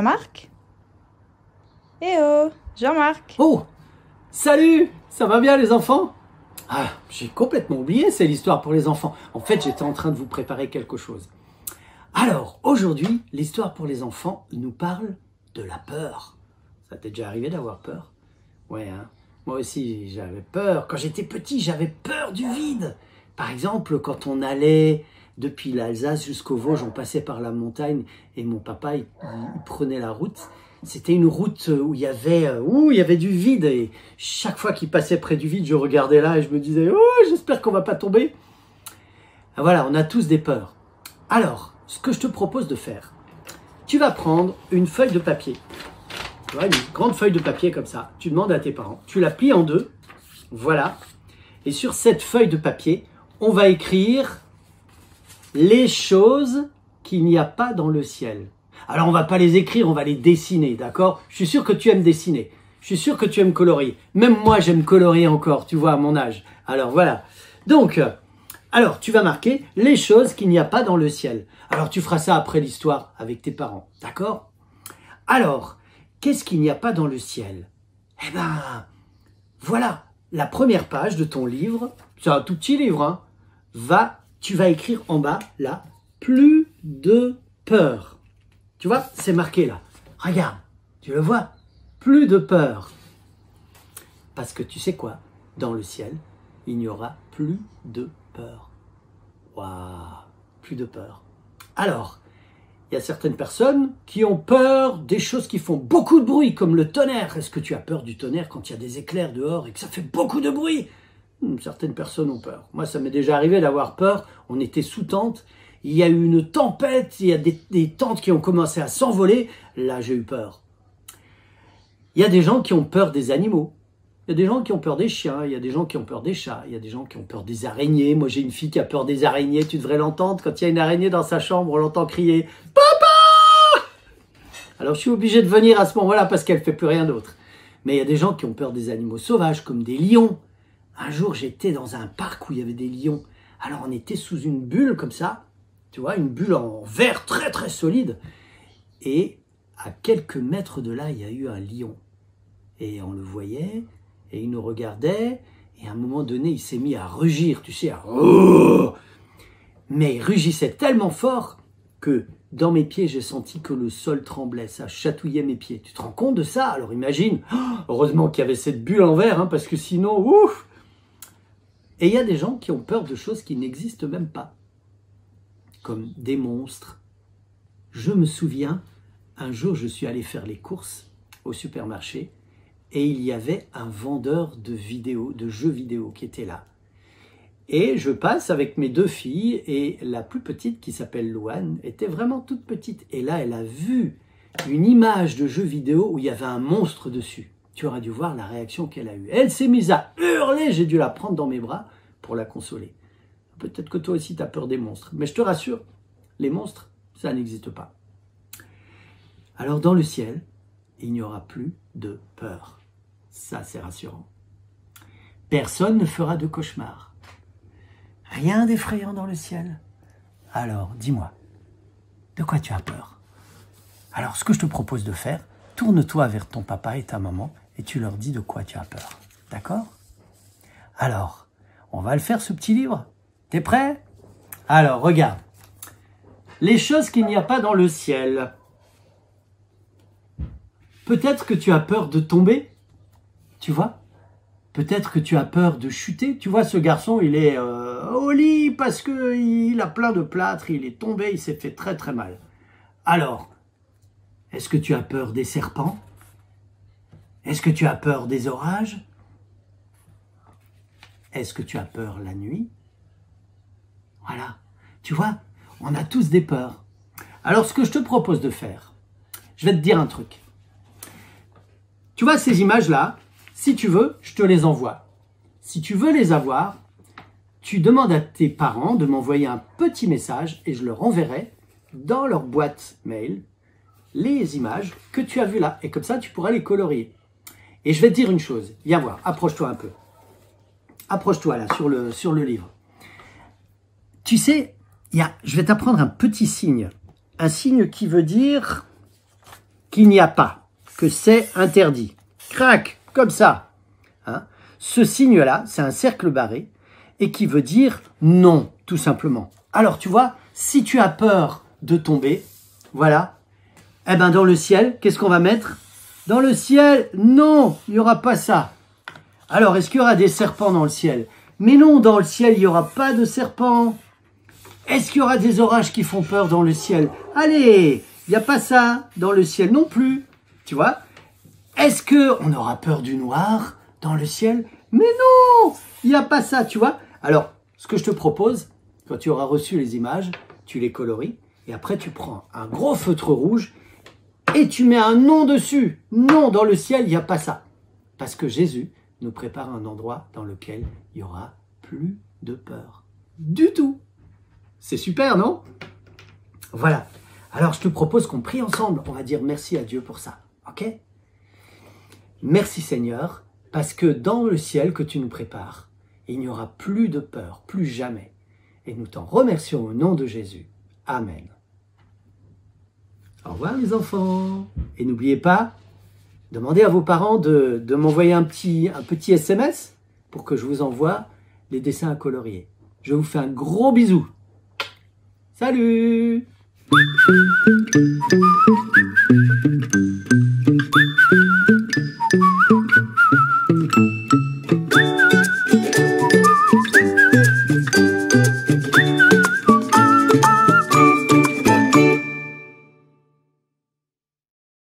Jean-Marc? Eh oh, Jean-Marc! Oh, salut! Ça va bien les enfants? Ah, j'ai complètement oublié, c'est l'histoire pour les enfants. En fait, j'étais en train de vous préparer quelque chose. Alors, aujourd'hui, l'histoire pour les enfants nous parle de la peur. Ça t'est déjà arrivé d'avoir peur? Ouais, hein? Moi aussi, j'avais peur. Quand j'étais petit, j'avais peur du vide. Par exemple, quand on allait depuis l'Alsace jusqu'au Vosges, on passait par la montagne et mon papa, il prenait la route. C'était une route où il y avait du vide et chaque fois qu'il passait près du vide, je regardais là et je me disais « Oh, j'espère qu'on va pas tomber !» Voilà, on a tous des peurs. Alors, ce que je te propose de faire, tu vas prendre une feuille de papier. Tu vois, une grande feuille de papier comme ça. Tu demandes à tes parents. Tu la plies en deux. Voilà. Et sur cette feuille de papier, on va écrire les choses qu'il n'y a pas dans le ciel. Alors, on ne va pas les écrire, on va les dessiner, d'accord? Je suis sûr que tu aimes dessiner. Je suis sûr que tu aimes colorier. Même moi, j'aime colorier encore, tu vois, à mon âge. Alors, voilà. Donc, tu vas marquer les choses qu'il n'y a pas dans le ciel. Alors, tu feras ça après l'histoire avec tes parents, d'accord? Alors, qu'est-ce qu'il n'y a pas dans le ciel? Eh ben, voilà, la première page de ton livre, c'est un tout petit livre, hein, tu vas écrire en bas, là, plus de peur. Tu vois, c'est marqué là. Regarde, tu le vois? Plus de peur. Parce que tu sais quoi? Dans le ciel, il n'y aura plus de peur. Waouh, plus de peur. Alors, il y a certaines personnes qui ont peur des choses qui font beaucoup de bruit, comme le tonnerre. Est-ce que tu as peur du tonnerre quand il y a des éclairs dehors et que ça fait beaucoup de bruit? Certaines personnes ont peur. Moi, ça m'est déjà arrivé d'avoir peur. On était sous tente. Il y a eu une tempête. Il y a des tentes qui ont commencé à s'envoler. Là, j'ai eu peur. Il y a des gens qui ont peur des animaux. Il y a des gens qui ont peur des chiens. Il y a des gens qui ont peur des chats. Il y a des gens qui ont peur des araignées. Moi, j'ai une fille qui a peur des araignées. Tu devrais l'entendre. Quand il y a une araignée dans sa chambre, on l'entend crier « Papa !» Alors, je suis obligé de venir à ce moment-là parce qu'elle ne fait plus rien d'autre. Mais il y a des gens qui ont peur des animaux sauvages, comme des lions. Un jour, j'étais dans un parc où il y avait des lions. Alors, on était sous une bulle comme ça. Tu vois, une bulle en verre très, très solide. Et à quelques mètres de là, il y a eu un lion. Et on le voyait, et il nous regardait. Et à un moment donné, il s'est mis à rugir, tu sais, mais il rugissait tellement fort que dans mes pieds, j'ai senti que le sol tremblait, ça chatouillait mes pieds. Tu te rends compte de ça? Alors imagine, heureusement qu'il y avait cette bulle en verre, hein, parce que sinon, ouf! Et il y a des gens qui ont peur de choses qui n'existent même pas, comme des monstres. Je me souviens, un jour, je suis allé faire les courses au supermarché et il y avait un vendeur de jeux vidéo qui était là. Et je passe avec mes deux filles et la plus petite, qui s'appelle Louane, était vraiment toute petite. Et là, elle a vu une image de jeu vidéo où il y avait un monstre dessus. Tu auras dû voir la réaction qu'elle a eue. Elle s'est mise à hurler, j'ai dû la prendre dans mes bras pour la consoler. Peut-être que toi aussi tu as peur des monstres, mais je te rassure, les monstres, ça n'existe pas. Alors dans le ciel, il n'y aura plus de peur. Ça, c'est rassurant. Personne ne fera de cauchemar. Rien d'effrayant dans le ciel. Alors, dis-moi, de quoi tu as peur? Alors, ce que je te propose de faire, tourne-toi vers ton papa et ta maman et tu leur dis de quoi tu as peur. D'accord? Alors, on va le faire, ce petit livre. T'es prêt? Alors, regarde. Les choses qu'il n'y a pas dans le ciel. Peut-être que tu as peur de tomber, tu vois? Peut-être que tu as peur de chuter. Tu vois, ce garçon, il est au lit parce qu'il a plein de plâtre, il est tombé, il s'est fait très très mal. Alors, est-ce que tu as peur des serpents? Est-ce que tu as peur des orages? Est-ce que tu as peur la nuit? Voilà, tu vois, on a tous des peurs. Alors, ce que je te propose de faire, je vais te dire un truc. Tu vois ces images-là, si tu veux, je te les envoie. Si tu veux les avoir, tu demandes à tes parents de m'envoyer un petit message et je leur enverrai dans leur boîte mail les images que tu as vues là. Et comme ça, tu pourras les colorier. Et je vais te dire une chose. Viens voir, approche-toi un peu. Approche-toi là, sur le livre. Tu sais, je vais t'apprendre un petit signe. Un signe qui veut dire qu'il n'y a pas, que c'est interdit. Crac, comme ça. Hein? Ce signe-là, c'est un cercle barré et qui veut dire non, tout simplement. Alors, tu vois, si tu as peur de tomber, voilà, eh ben dans le ciel, qu'est-ce qu'on va mettre? Dans le ciel, non, il n'y aura pas ça. Alors, est-ce qu'il y aura des serpents dans le ciel? Mais non, dans le ciel, il n'y aura pas de serpents. Est-ce qu'il y aura des orages qui font peur dans le ciel? Allez, il n'y a pas ça dans le ciel non plus. Tu vois? Est-ce qu'on aura peur du noir dans le ciel? Mais non, il n'y a pas ça, tu vois? Alors, ce que je te propose, quand tu auras reçu les images, tu les colories et après tu prends un gros feutre rouge et tu mets un nom dessus. Non, dans le ciel, il n'y a pas ça. Parce que Jésus nous prépare un endroit dans lequel il n'y aura plus de peur. Du tout. C'est super, non? Voilà. Alors, je te propose qu'on prie ensemble. On va dire merci à Dieu pour ça. Ok? Merci Seigneur, parce que dans le ciel que tu nous prépares, il n'y aura plus de peur, plus jamais. Et nous t'en remercions au nom de Jésus. Amen. Au revoir les enfants. Et n'oubliez pas, demandez à vos parents de m'envoyer un petit SMS pour que je vous envoie les dessins à colorier. Je vous fais un gros bisou. Salut!